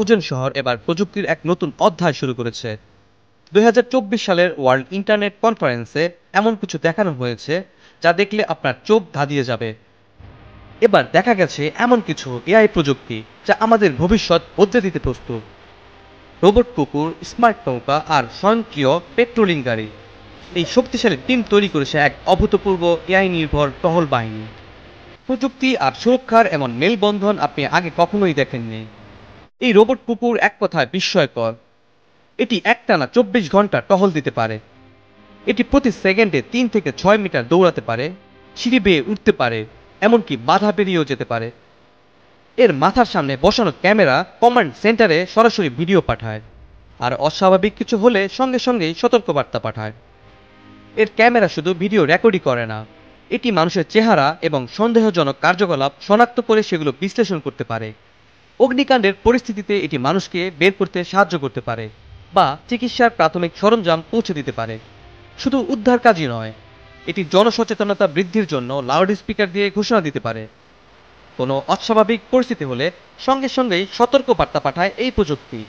উজেন শহর এবার প্রযুক্তির এক নতুন অধ্যায় শুরু করেছে। 2024 সালের ওয়ার্ল্ড ইন্টারনেট কনফারেন্সে এমন কিছু দেখানো হয়েছে যা দেখলে আপনার চোখ ধাঁধিয়ে যাবে। এবার দেখা গেছে এমন কিছু এআই প্রযুক্তি যা আমাদের ভবিষ্যৎ বদলে দিতে প্রস্তুত। রোবট কুকুর, স্মার্ট নৌকা আর স্বয়ংক্রিয় পেট্রোলিং গাড়ি, এই শক্তিশালী টিম তৈরি করেছে এক অভূতপূর্ব এআই নির্ভর টহল বাহিনী। প্রযুক্তি আর সুরক্ষার এমন মেলবন্ধন আপনি আগে কখনোই দেখেননি। এই রোবট কুকুর এক কথায় বিস্ময়কর। এটি একটানা 24 ঘন্টা টহল দিতে পারে। এটি প্রতি সেকেন্ডে 3 থেকে 6 মিটার দৌড়াতে পারে, সিঁড়ি বেয়ে উঠতে পারে, এমনকি বাধা পেরিয়েও যেতে পারে। এর মাথার সামনে বসানো ক্যামেরা কমান্ড সেন্টারে সরাসরি ভিডিও পাঠায়, আর অস্বাভাবিক কিছু হলে সঙ্গে সঙ্গেই সতর্কবার্তা পাঠায়। এর ক্যামেরা শুধু ভিডিও রেকর্ডই করে না, এটি মানুষের চেহারা এবং সন্দেহজনক কার্যকলাপ শনাক্ত করে সেগুলো বিশ্লেষণ করতে পারে। অগ্নিকাণ্ডের পরিস্থিতিতে এটি মানুষকে বের করতে সাহায্য করতে পারে বা চিকিৎসার প্রাথমিক সরঞ্জাম পৌঁছে দিতে পারে। শুধু উদ্ধার কাজই নয়, এটি জনসচেতনতা বৃদ্ধির জন্য লাউড স্পিকার দিয়ে ঘোষণা দিতে পারে। কোনো অস্বাভাবিক পরিস্থিতি হলে সঙ্গে সঙ্গেই সতর্ক বার্তা পাঠায় এই প্রযুক্তি।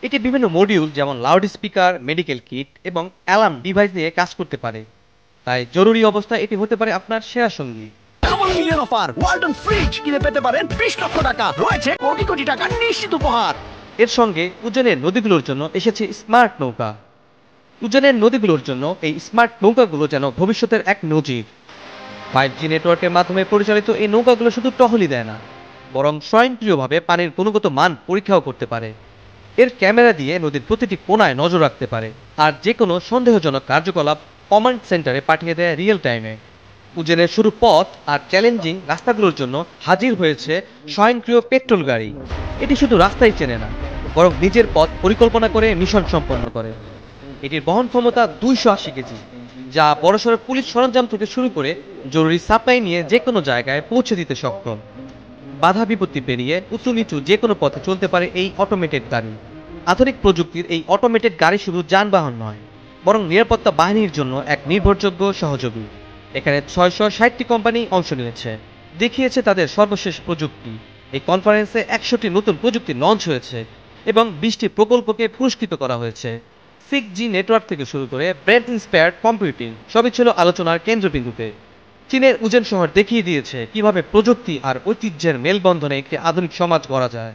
এটি বিভিন্ন মডিউল যেমন লাউড স্পিকার, মেডিকেল কিট এবং অ্যালার্ম ডিভাইস নিয়ে কাজ করতে পারে, তাই জরুরি অবস্থায় এটি হতে পারে আপনার সেরা সঙ্গী। Double million offer, Walton fridge কিনে পেতে পারেন 20 লক্ষ টাকা, রয়েছে কোটি কোটি টাকার নিশ্চিত উপহার। এর সঙ্গে উজ্জয়নের নদীগুলোর জন্য এসেছে স্মার্ট নৌকা। উজ্জয়নের নদীগুলোর জন্য এই স্মার্ট নৌকাগুলো যেন ভবিষ্যতের এক নজির। 5G নেটওয়ার্কের মাধ্যমে পরিচালিত এই নৌকাগুলো শুধু টহলই দেয় না, বরং স্বয়ংক্রিয়ভাবে পানির গুণগত মান পরীক্ষাও করতে পারে। এর ক্যামেরা দিয়ে নদীর প্রতিটি কোণায় নজর রাখতে পারে, আর যে কোনো সন্দেহজনক কার্যকলাপ কমান্ড সেন্টারে পাঠিয়ে দেয় রিয়েল টাইমে। উজ্জয়নের শুরু পথ আর চ্যালেঞ্জিং রাস্তাগুলোর জন্য হাজির হয়েছে স্বয়ংক্রিয় পেট্রোল গাড়ি। এটি শুধু রাস্তাই চেনে না, বরং নিজের পথ পরিকল্পনা করে মিশন সম্পন্ন করে। এটির বহন ক্ষমতা 280 কেজি, যা বড়সড় পুলিশ সরঞ্জাম থেকে শুরু করে জরুরি সাপ্লাই নিয়ে যে কোনো জায়গায় পৌঁছে দিতে সক্ষম। বাধা বিপত্তি পেরিয়ে উঁচু নিচু যে কোনো পথে চলতে পারে এই অটোমেটেড গাড়ি। আধুনিক প্রযুক্তির এই অটোমেটেড গাড়ি শুধু যানবাহন নয়, বরং নিরাপত্তা বাহিনীর জন্য এক নির্ভরযোগ্য সহযোগী। এখানে 660টি কোম্পানি অংশ নিয়েছে, দেখিয়েছে তাদের সর্বশেষ প্রযুক্তি। এই কনফারেন্সে 100টি নতুন প্রযুক্তি লঞ্চ হয়েছে এবং 20টি প্রকল্পকে পুরস্কৃত করা হয়েছে। 6G নেটওয়ার্ক থেকে শুরু করে ব্রেন ইন্সপায়ার্ড কম্পিউটিং সবই ছিল আলোচনার কেন্দ্রবিন্দুতে। চীনের উজেন শহর দেখিয়ে দিয়েছে কিভাবে প্রযুক্তি আর ঐতিহ্যের মেলবন্ধনে একটি আধুনিক সমাজ গড়া যায়।